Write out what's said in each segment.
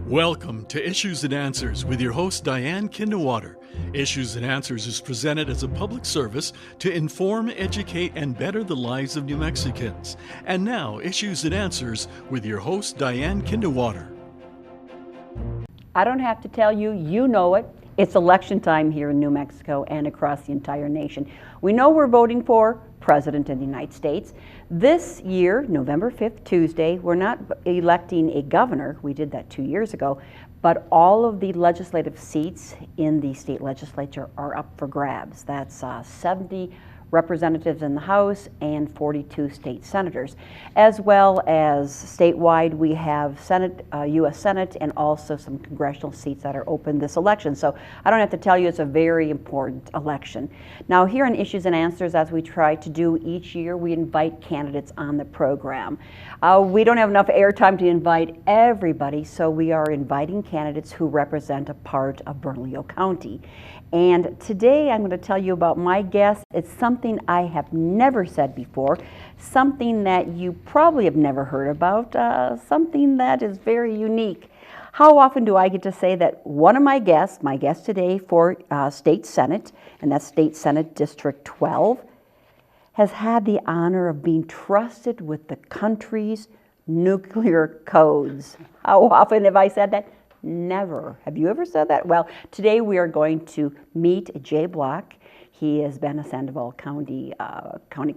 Welcome to Issues and Answers with your host Diane Kinderwater. Issues and Answers is presented as a public service to inform, educate, and better the lives of New Mexicans. And now, Issues and Answers with your host Diane Kinderwater. I don't have to tell you, you know it. It's election time here in New Mexico and across the entire nation. We know we're voting for President of the United States. This year, November 5th, Tuesday, we're not electing a governor. We did that 2 years ago. But all of the legislative seats in the state legislature are up for grabs. That's 70 representatives in the House and 42 state senators. As well as statewide, we have Senate, U.S. Senate, and also some congressional seats that are open this election. So I don't have to tell you, it's a very important election. Now here on Issues and Answers, as we try to do each year, we invite candidates on the program. We don't have enough airtime to invite everybody, so we are inviting candidates who represent a part of Bernalillo County. And today I'm going to tell you about my guest. It's something I have never said before, something that you probably have never heard about, something that is very unique. How often do I get to say that one of my guest today for State Senate, and that's State Senate District 12, has had the honor of being trusted with the country's nuclear codes. How often have I said that? Never. Have you ever said that? Well, today we are going to meet Jay Block. He has been a Sandoval County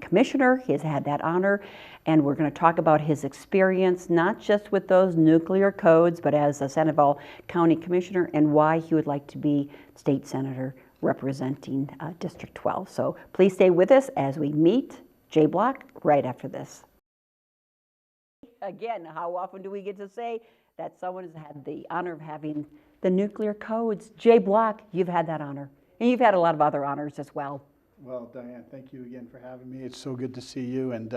Commissioner. He has had that honor, and we're going to talk about his experience, not just with those nuclear codes, but as a Sandoval County Commissioner, and why he would like to be state senator representing District 12. So please stay with us as we meet Jay Block right after this. Again, how often do we get to say that someone has had the honor of having the nuclear codes? Jay Block, you've had that honor. And you've had a lot of other honors as well. Well, Diane, thank you again for having me. It's so good to see you. And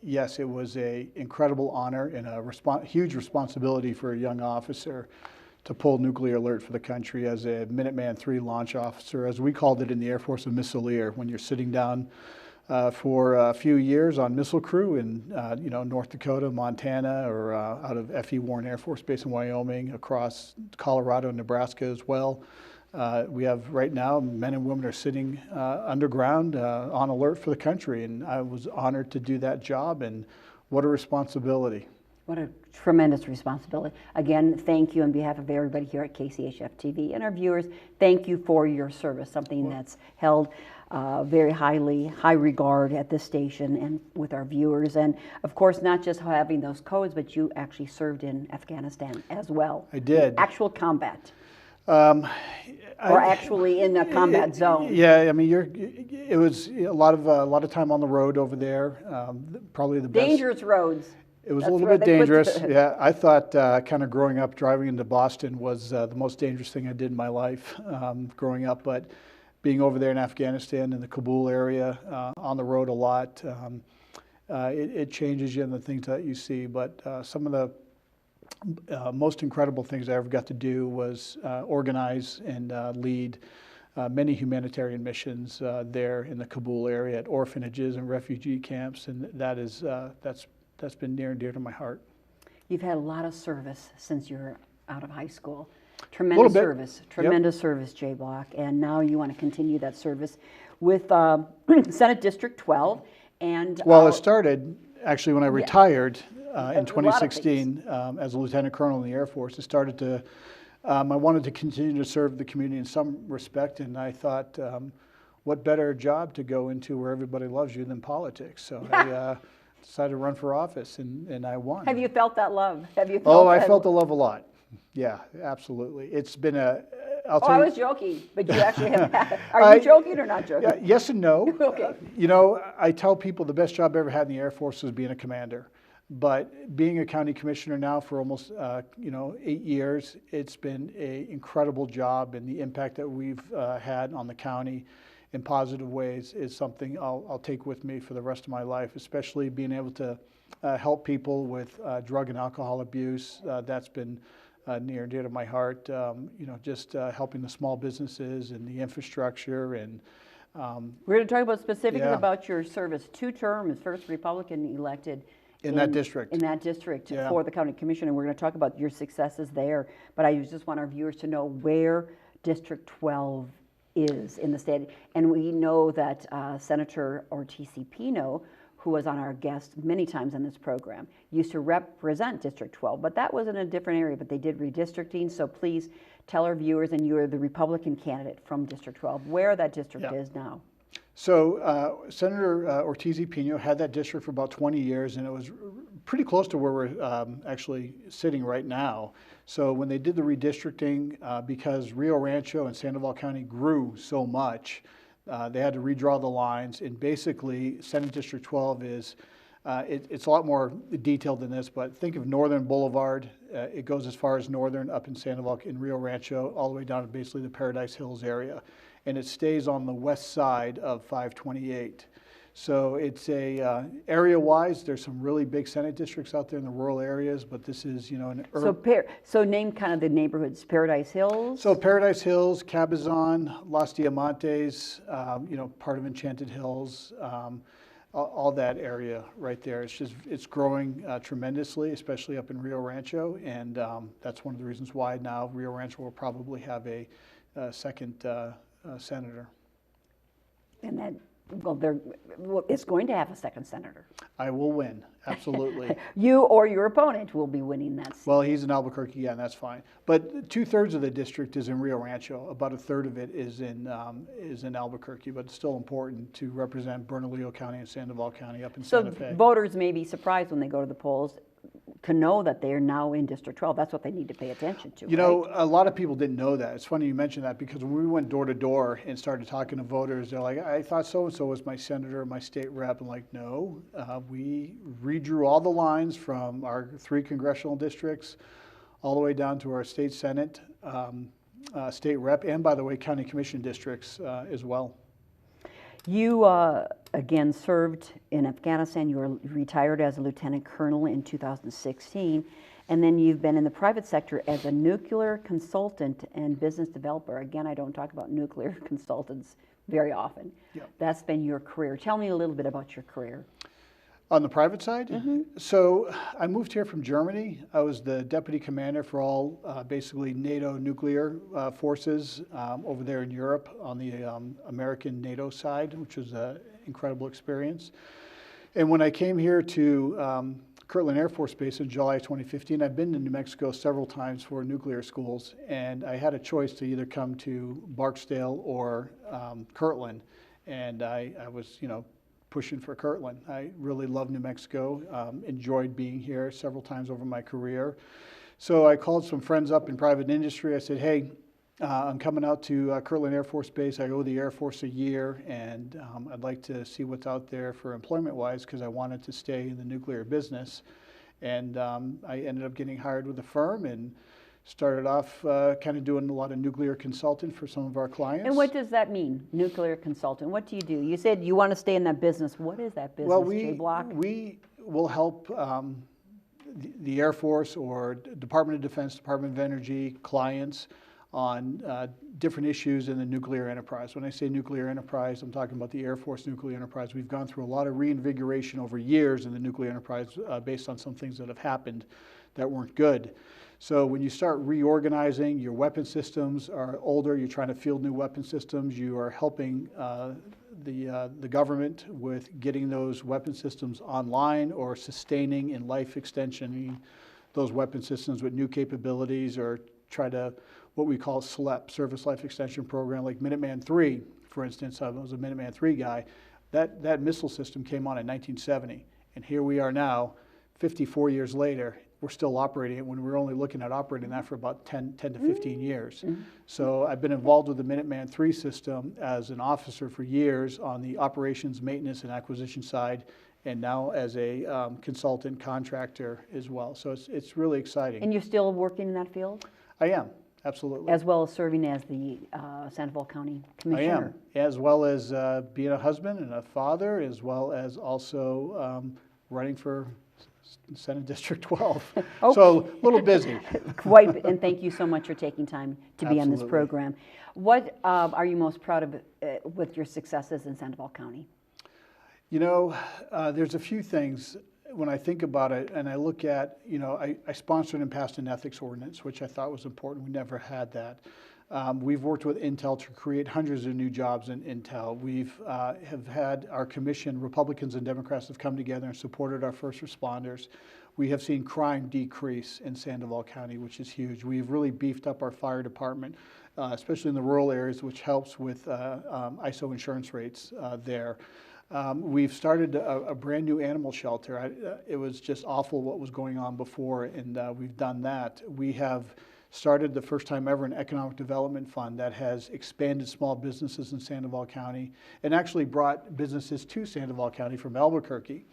yes, it was an incredible honor and a huge responsibility for a young officer to pull nuclear alert for the country as a Minuteman III launch officer, as we called it in the Air Force, a missileer, when you're sitting down for a few years on missile crew in North Dakota, Montana, or out of F.E. Warren Air Force Base in Wyoming, across Colorado and Nebraska as well. We have right now men and women are sitting underground on alert for the country, and I was honored to do that job, and what a responsibility. What a tremendous responsibility. Again, thank you on behalf of everybody here at KCHF TV and our viewers. Thank you for your service, something that's held very high regard at this station and with our viewers. And of course, not just having those codes, but you actually served in Afghanistan as well. I did. Actual combat. Or actually in a combat zone. Yeah, I mean, it was a lot of time on the road over there. Probably the best. Dangerous roads. It was a little bit dangerous. Yeah, I thought kind of growing up, driving into Boston was the most dangerous thing I did in my life growing up. But being over there in Afghanistan, in the Kabul area, on the road a lot, it changes you in the things that you see. But some of the most incredible things I ever got to do was organize and lead many humanitarian missions there in the Kabul area at orphanages and refugee camps, and that's been near and dear to my heart. You've had a lot of service since you're out of high school. Tremendous service, Jay Block, and now you want to continue that service with Senate District 12. And well, it started actually when I retired in 2016 as a lieutenant colonel in the Air Force. It started to, I wanted to continue to serve the community in some respect, and I thought, what better job to go into where everybody loves you than politics? So I decided to run for office, and I won. Have you felt that love? I felt the love a lot. Yeah, absolutely. It's been a. I was joking, but you actually have had. Are you joking or not joking? Yes and no. Okay. I tell people the best job I ever had in the Air Force was being a commander. But being a county commissioner now for almost 8 years, it's been an incredible job, and the impact that we've had on the county in positive ways is something I'll take with me for the rest of my life, especially being able to help people with drug and alcohol abuse. That's been near and dear to my heart. Just helping the small businesses and the infrastructure. And we're going to talk about specifics about your service. 2 terms, first Republican elected In that district. In that district Yeah. for the county commission, and we're going to talk about your successes there. But I just want our viewers to know where District 12 is in the state. And we know that Senator Ortiz-Pino, who was on our guest many times on this program, used to represent District 12, but that was in a different area, but they did redistricting. So please tell our viewers, and you're the Republican candidate from District 12, where that district is now. So Senator Ortiz-Pino had that district for about 20 years, and it was pretty close to where we're actually sitting right now. So when they did the redistricting, because Rio Rancho and Sandoval County grew so much, they had to redraw the lines, and basically Senate District 12 is, it's a lot more detailed than this, but think of Northern Boulevard. It goes as far as Northern up in Sandoval, in Rio Rancho, all the way down to basically the Paradise Hills area. And it stays on the west side of 528. So it's a, area-wise, there's some really big Senate districts out there in the rural areas, but this is, you know, an urban. So name kind of the neighborhoods, Paradise Hills? So Paradise Hills, Cabazon, Los Diamantes, you know, part of Enchanted Hills, all that area right there. It's just, it's growing tremendously, especially up in Rio Rancho, and that's one of the reasons why now Rio Rancho will probably have a second senator. And that, well, it's going to have a second senator. I will win, absolutely. You or your opponent will be winning that seat. Well, he's in Albuquerque, yeah, and that's fine. But 2/3 of the district is in Rio Rancho. About 1/3 of it is in Albuquerque, but it's still important to represent Bernalillo County and Sandoval County up in Santa Fe. So voters may be surprised when they go to the polls to know that they are now in District 12. That's what they need to pay attention to. You know, a lot of people didn't know that. It's funny you mentioned that, because when we went door to door and started talking to voters, they're like, I thought so-and-so was my senator, my state rep. I'm like, no, we redrew all the lines from our 3 congressional districts all the way down to our state senate, state rep, and by the way, county commission districts as well. You, again, served in Afghanistan. You were retired as a lieutenant colonel in 2016, and then you've been in the private sector as a nuclear consultant and business developer. Again, I don't talk about nuclear consultants very often. Yep. That's been your career. Tell me a little bit about your career. On the private side? Mm-hmm. So I moved here from Germany. I was the deputy commander for all basically NATO nuclear forces over there in Europe on the American NATO side, which was an incredible experience. And when I came here to Kirtland Air Force Base in July 2015, I've been to New Mexico several times for nuclear schools, and I had a choice to either come to Barksdale or Kirtland, and I was, you know, pushing for Kirtland. I really love New Mexico, enjoyed being here several times over my career. So I called some friends up in private industry. I said, hey, I'm coming out to Kirtland Air Force Base. I owe the Air Force a year, and I'd like to see what's out there for employment-wise, because I wanted to stay in the nuclear business. And I ended up getting hired with a firm and started off kind of doing a lot of nuclear consulting for some of our clients. And what does that mean, nuclear consultant? What do you do? You said you want to stay in that business. What is that business, Well, J-Block? we will help the Air Force or Department of Defense, Department of Energy clients on different issues in the nuclear enterprise. When I say nuclear enterprise, I'm talking about the Air Force nuclear enterprise. We've gone through a lot of reinvigoration over years in the nuclear enterprise based on some things that have happened that weren't good. So when you start reorganizing, your weapon systems are older, you're trying to field new weapon systems, you are helping the government with getting those weapon systems online or sustaining and life extensioning those weapon systems with new capabilities, or try to, what we call SLEP, Service Life Extension Program, like Minuteman III, for instance. I was a Minuteman III guy. That missile system came on in 1970, and here we are now, 54 years later, we're still operating it when we're only looking at operating that for about 10 to 15 years. Mm-hmm. So I've been involved with the Minuteman III system as an officer for years on the operations, maintenance, and acquisition side, and now as a consultant contractor as well. So it's really exciting. And you're still working in that field? I am, absolutely. As well as serving as the Sandoval County Commissioner? I am, as well as being a husband and a father, as well as also running for Senate District 12. Okay. So a little busy. Quite, and thank you so much for taking time to be on this Absolutely. program. What are you most proud of with your successes in Sandoval County? You know, there's a few things. when I think about it and I look at, I sponsored and passed an ethics ordinance, which I thought was important. We never had that. We've worked with Intel to create hundreds of new jobs in Intel. Have had our commission, Republicans and Democrats have come together and supported our first responders. We have seen crime decrease in Sandoval County, which is huge. We've really beefed up our fire department, especially in the rural areas, which helps with ISO insurance rates there. We've started a brand new animal shelter. It was just awful what was going on before, and we've done that. We have started the first time ever an economic development fund that has expanded small businesses in Sandoval County and actually brought businesses to Sandoval County from Albuquerque.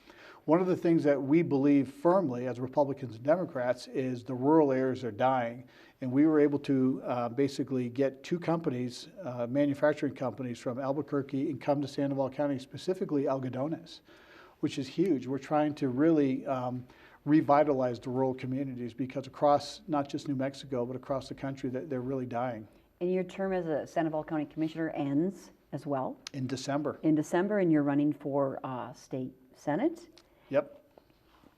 One of the things that we believe firmly as Republicans and Democrats is the rural areas are dying. And we were able to basically get two companies, manufacturing companies from Albuquerque and come to Sandoval County, specifically Algodones, which is huge. We're trying to really revitalize the rural communities because across not just New Mexico, but across the country, they're really dying. And your term as a Sandoval County Commissioner ends as well? In December. In December, and you're running for state senate? Yep.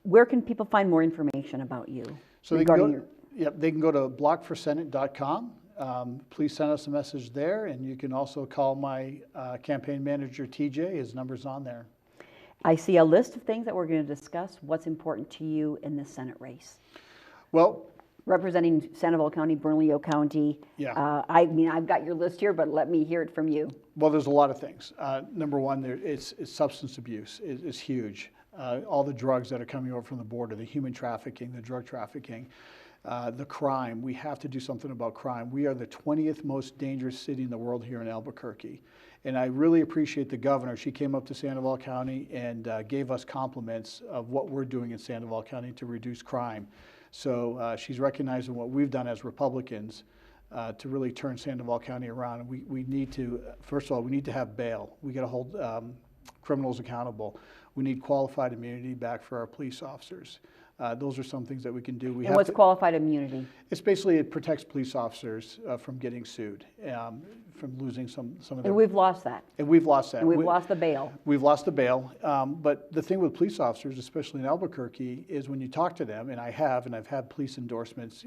Where can people find more information about you? So they can go to blockforsenate.com. Please send us a message there, and you can also call my campaign manager, TJ. His number's on there. I see a list of things that we're going to discuss. What's important to you in this Senate race? Well, representing Sandoval County, Bernalillo County. Yeah. I mean, I've got your list here, but let me hear it from you. Well, there's a lot of things. Number one, it's substance abuse is huge. All the drugs that are coming over from the border, the human trafficking, the drug trafficking, the crime. We have to do something about crime. We are the 20th most dangerous city in the world here in Albuquerque. And I really appreciate the governor. She came up to Sandoval County and gave us compliments of what we're doing in Sandoval County to reduce crime. So she's recognizing what we've done as Republicans to really turn Sandoval County around. We need to, first of all, we need to have bail. We got to hold criminals accountable. We need qualified immunity back for our police officers. Those are some things that we can do. And what's qualified immunity? It's basically, it protects police officers from getting sued, from losing some of their... And we've lost that. And we've lost that. And we've lost the bail. We've lost the bail. But the thing with police officers, especially in Albuquerque, is when you talk to them, and I've had police endorsements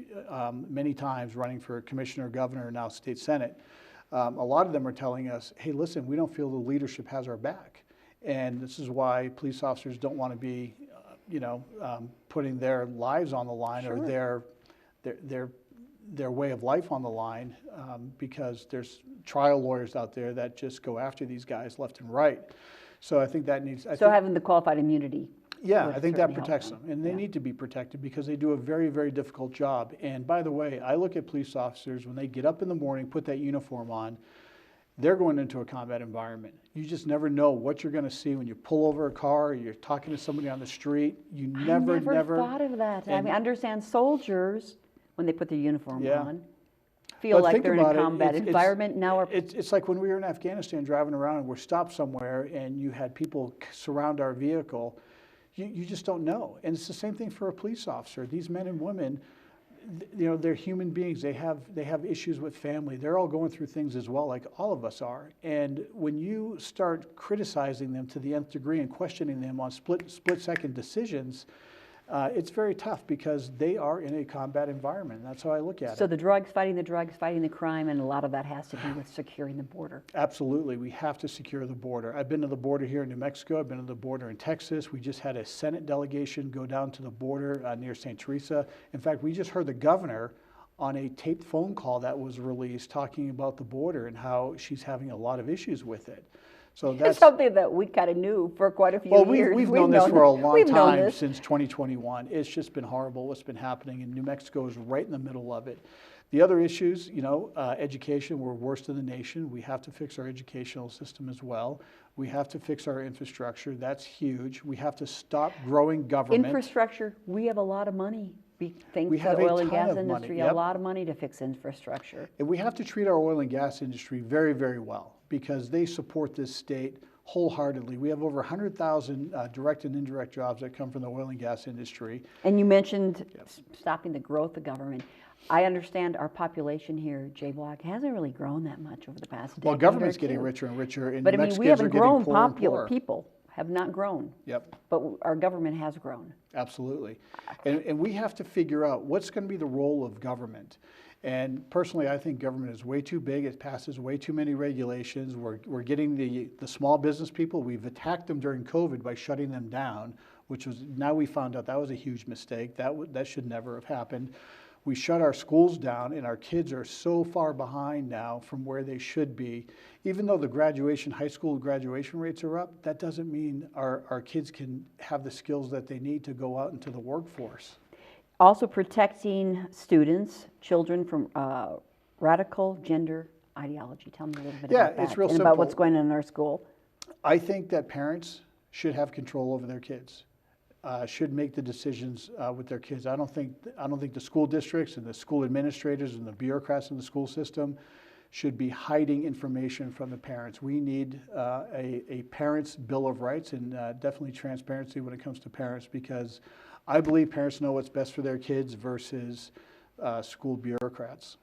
many times running for commissioner, governor, and now state senate, a lot of them are telling us, hey, listen, we don't feel the leadership has our back. And this is why police officers don't want to be putting their lives on the line. Sure. Or their way of life on the line, because there's trial lawyers out there that just go after these guys left and right. So I think that needs... having the qualified immunity. Yeah, I think that protects them. And they need to be protected because they do a very, very difficult job. And by the way, I look at police officers, when they get up in the morning, put that uniform on, they're going into a combat environment. You just never know what you're going to see when you pull over a car or you're talking to somebody on the street. You never thought of that. I mean, I understand soldiers, when they put their uniform on, feel like they're in a combat environment. It's like when we were in Afghanistan driving around and we're stopped somewhere and you had people surround our vehicle. You just don't know. And it's the same thing for a police officer. These men and women, they're human beings. They have issues with family. They're all going through things as well, like all of us are. And when you start criticizing them to the nth degree and questioning them on split-second decisions, it's very tough because they are in a combat environment. That's how I look at it. So the drugs, fighting the crime, and a lot of that has to do with securing the border. Absolutely. We have to secure the border. I've been to the border here in New Mexico. I've been to the border in Texas. We just had a Senate delegation go down to the border near St. Teresa. In fact, we just heard the governor on a taped phone call that was released talking about the border and how she's having a lot of issues with it. So that's something that we kind of knew for quite a few years. We've known this for a long time, since 2021. It's just been horrible what's been happening, and New Mexico is right in the middle of it. The other issues, education, we're worst in the nation. We have to fix our educational system as well. We have to fix our infrastructure. That's huge. We have to stop growing government. Infrastructure, we have a lot of money. Thanks to the oil and gas industry, a lot of money to fix infrastructure. And we have to treat our oil and gas industry very, very well because they support this state wholeheartedly. We have over 100,000 direct and indirect jobs that come from the oil and gas industry. And you mentioned stopping the growth of government. I understand our population here, J-Block, hasn't really grown that much over the past decade. Well, government's getting richer and richer, and but I mean, we haven't grown popular people. have not grown. Yep. But our government has grown. Absolutely. And we have to figure out what's going to be the role of government. And personally, I think government is way too big. It passes way too many regulations. We're getting the small business people. We've attacked them during COVID by shutting them down, which was, now we found out that was a huge mistake. That should never have happened. We shut our schools down, and our kids are so far behind now from where they should be. Even though the high school graduation rates are up, that doesn't mean our kids can have the skills that they need to go out into the workforce. Also protecting students, children from radical gender ideology. Tell me a little bit about that. It's real and simple. about what's going on in our school. I think that parents should have control over their kids. Should make the decisions with their kids. I don't think the school districts and the school administrators and the bureaucrats in the school system should be hiding information from the parents. We need a parents' bill of rights and definitely transparency when it comes to parents, because I believe parents know what's best for their kids versus school bureaucrats.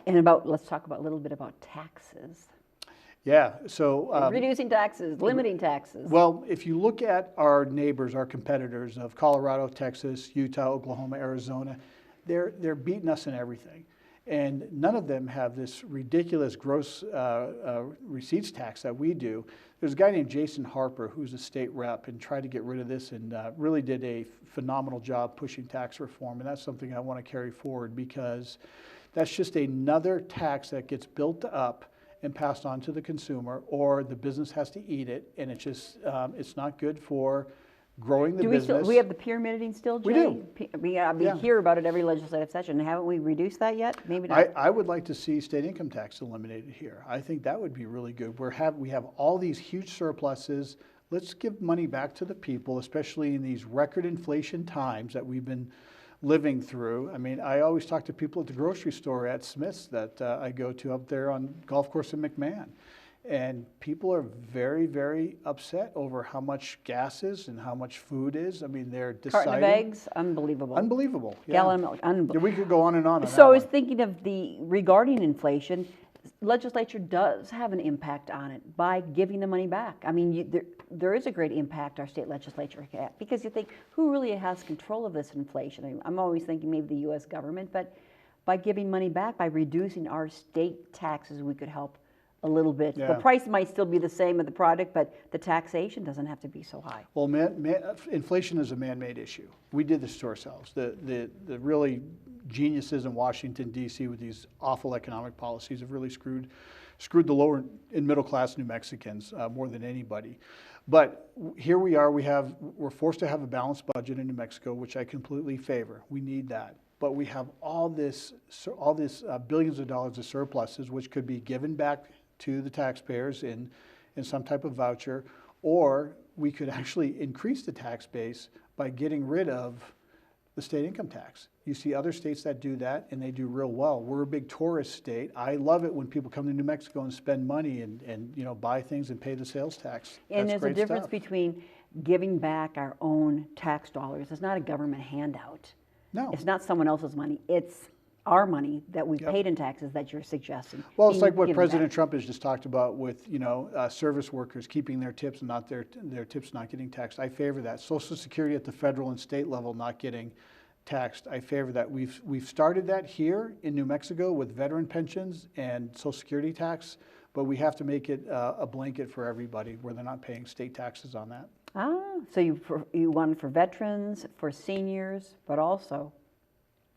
And let's talk a little bit about taxes. Yeah, so reducing taxes, limiting taxes. Well, if you look at our neighbors, our competitors of Colorado, Texas, Utah, Oklahoma, Arizona, they're beating us in everything. And none of them have this ridiculous gross receipts tax that we do. There's a guy named Jason Harper who's a state rep and tried to get rid of this, and really did a phenomenal job pushing tax reform. And that's something I want to carry forward, because that's just another tax that gets built up and passed on to the consumer, or the business has to eat it, and it's just it's not good for growing the business. Do we have the pyramiding still, Jay? We do. We hear about it every legislative session. Haven't we reduced that yet? Maybe not. I would like to see state income tax eliminated here. I think that would be really good. We have all these huge surpluses. Let's give money back to the people, especially in these record inflation times that we've been living through. I mean, I always talk to people at the grocery store at Smith's that I go to up there on golf course in McMahon. And people are very, very upset over how much gas is and how much food is. I mean, they're deciding. Carton of eggs, unbelievable. Unbelievable. Yeah. Gallon of milk, unbelievable. Yeah, we could go on and on. So I was thinking of regarding inflation, legislature does have an impact on it by giving the money back. I mean, there is a great impact our state legislature has, because you think, who really has control of this inflation? I'm always thinking maybe the U.S. government, but by giving money back, by reducing our state taxes, we could help a little bit. Yeah. The price might still be the same of the product, but the taxation doesn't have to be so high. Well, inflation is a man-made issue. We did this to ourselves. The really geniuses in Washington, D.C. with these awful economic policies have really screwed the lower and middle class New Mexicans more than anybody. But here we are. We're forced to have a balanced budget in New Mexico, which I completely favor. We need that. But we have all this billions of dollars of surpluses, which could be given back to the taxpayers in some type of voucher, or we could actually increase the tax base by getting rid of the state income tax. You see other states that do that, and they do real well. We're a big tourist state. I love it when people come to New Mexico and spend money and buy things and pay the sales tax. And That's there's a difference stuff. between giving back our own tax dollars. It's not a government handout. No. It's not someone else's money. It's our money that we Yep. paid in taxes that you're suggesting. Well, it's like what given President back. Trump has just talked about with service workers keeping their tips and not their tips not getting taxed. I favor that. Social Security at the federal and state level not getting taxed. I favor that. We've started that here in New Mexico with veteran pensions and Social Security tax, but we have to make it a blanket for everybody where they're not paying state taxes on that. So you want it for veterans, for seniors, but also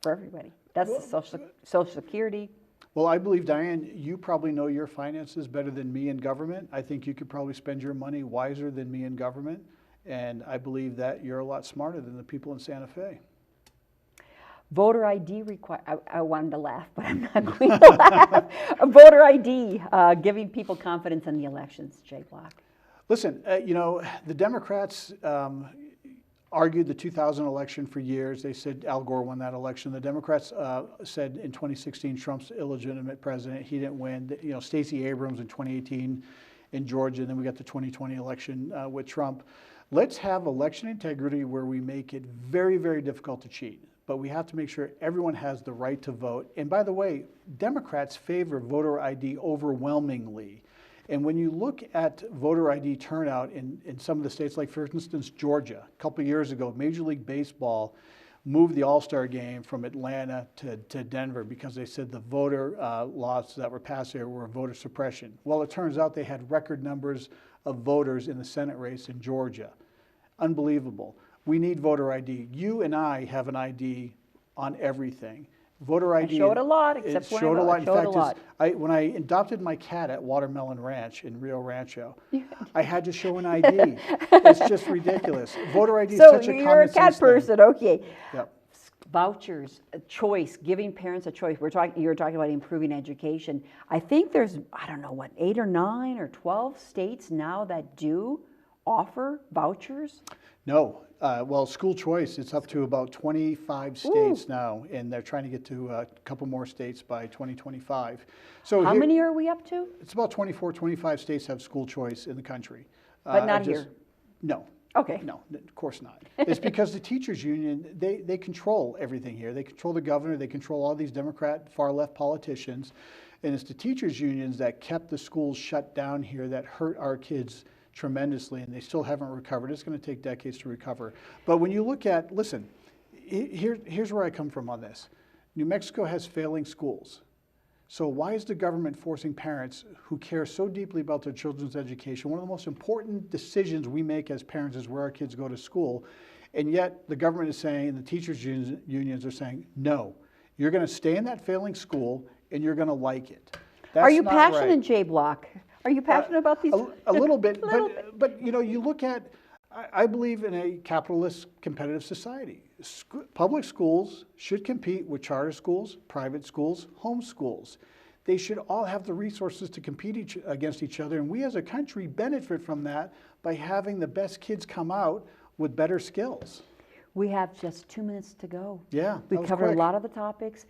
for everybody. That's the Social Security. Well, I believe, Diane, you probably know your finances better than me in government. I think you could probably spend your money wiser than me in government. And I believe that you're a lot smarter than the people in Santa Fe. Voter ID I wanted to laugh, but I'm not going to laugh. Voter ID, giving people confidence in the elections, Jay Block. Listen, the Democrats argued the 2000 election for years. They said Al Gore won that election. The Democrats said in 2016 Trump's illegitimate president. He didn't win. Stacey Abrams in 2018 in Georgia, and then we got the 2020 election with Trump. Let's have election integrity where we make it very, very difficult to cheat. But we have to make sure everyone has the right to vote. And by the way, Democrats favor voter ID overwhelmingly. And when you look at voter ID turnout in some of the states, like for instance, Georgia, a couple of years ago, Major League Baseball moved the All-Star game from Atlanta to Denver because they said the voter laws that were passed there were voter suppression. Well, it turns out they had record numbers of voters in the Senate race in Georgia. Unbelievable. We need voter ID. You and I have an ID on everything. Voter ID. I show it a lot, except when I showed a vote. lot. I In show it a fact, lot. when I adopted my cat at Watermelon Ranch in Rio Rancho, I had to show an ID. It's just ridiculous. Voter ID is such a common sense you're a cat person, okay. Yep. Vouchers, a choice, giving parents a choice. You're talking about improving education. I think there's, I don't know what, 8 or 9 or 12 states now that do offer vouchers? No. Well, school choice, it's up to about 25 states now, and they're trying to get to a couple more states by 2025. So How many are we up to? It's about 24, 25 states have school choice in the country. But not here? No. Okay. No, of course not. It's because the teachers union, they control everything here. They control the governor, they control all these Democrat far-left politicians, and it's the teachers unions that kept the schools shut down here that hurt our kids tremendously, and they still haven't recovered. It's going to take decades to recover. But when you look at, listen, here's where I come from on this. New Mexico has failing schools. So why is the government forcing parents who care so deeply about their children's education? One of the most important decisions we make as parents is where our kids go to school. And yet the government is saying, and the teachers unions are saying, no, you're going to stay in that failing school and you're going to like it. That's Are you not passionate, right. J Block? Are you passionate about these? A little bit, but you know, you look at, I believe in a capitalist competitive society. Public schools should compete with charter schools, private schools, home schools. They should all have the resources to compete against each other, and we as a country benefit from that by having the best kids come out with better skills. We have just 2 minutes to go. Yeah, We that was covered quick. a lot of the topics.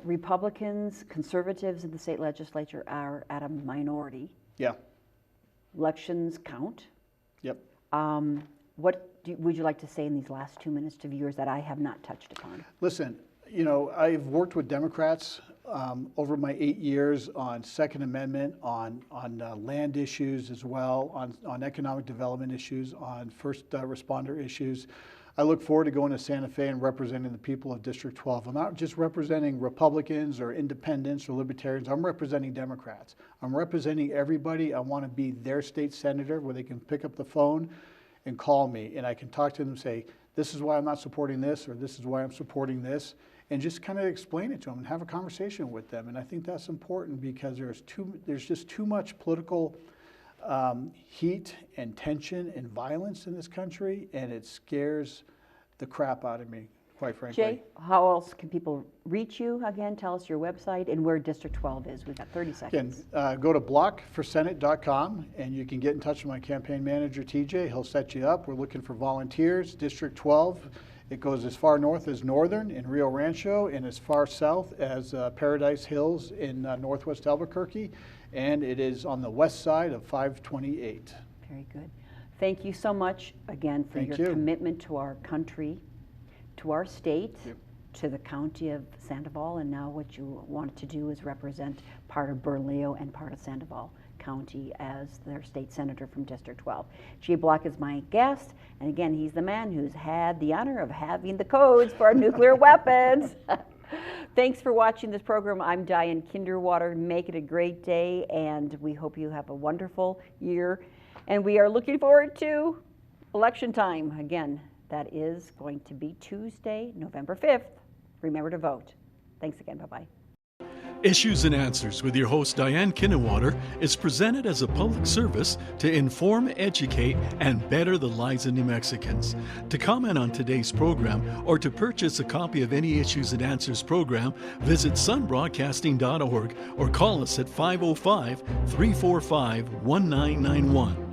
Republicans, conservatives in the state legislature are at a minority. Yeah, Elections count. yep. What would you like to say in these last 2 minutes to viewers that I have not touched upon? Listen, you know, I've worked with Democrats over my 8 years on Second Amendment, on land issues as well, on economic development issues, on first responder issues. I look forward to going to Santa Fe and representing the people of District 12. I'm not just representing Republicans or independents or libertarians. I'm representing Democrats. I'm representing everybody. I want to be their state senator where they can pick up the phone and call me, and I can talk to them and say, this is why I'm not supporting this, or this is why I'm supporting this, and just kind of explain it to them and have a conversation with them. And I think that's important because there's just too much political heat and tension and violence in this country, and it scares the crap out of me, quite frankly. Jay, how else can people reach you? Again, tell us your website and where District 12 is. We've got 30 seconds. Again, go to blockforsenate.com and you can get in touch with my campaign manager, TJ. He'll set you up. We're looking for volunteers. District 12, it goes as far north as Northern in Rio Rancho and as far south as Paradise Hills in northwest Albuquerque. And it is on the west side of 528. Very good. Thank you so much again for Thank your you. commitment to our country, to our state, to the county of Sandoval, and now what you want to do is represent part of Bernalillo and part of Sandoval County as their state senator from District 12. Jay Block is my guest, and again, he's the man who's had the honor of having the codes for our nuclear weapons. Thanks for watching this program. I'm Diane Kinderwater. Make it a great day, and we hope you have a wonderful year. And we are looking forward to election time. Again, that is going to be Tuesday, November 5th. Remember to vote. Thanks again. Bye-bye. Issues and Answers with your host Diane Kinderwater is presented as a public service to inform, educate, and better the lives of New Mexicans. To comment on today's program or to purchase a copy of any Issues and Answers program, visit sunbroadcasting.org or call us at 505-345-1991.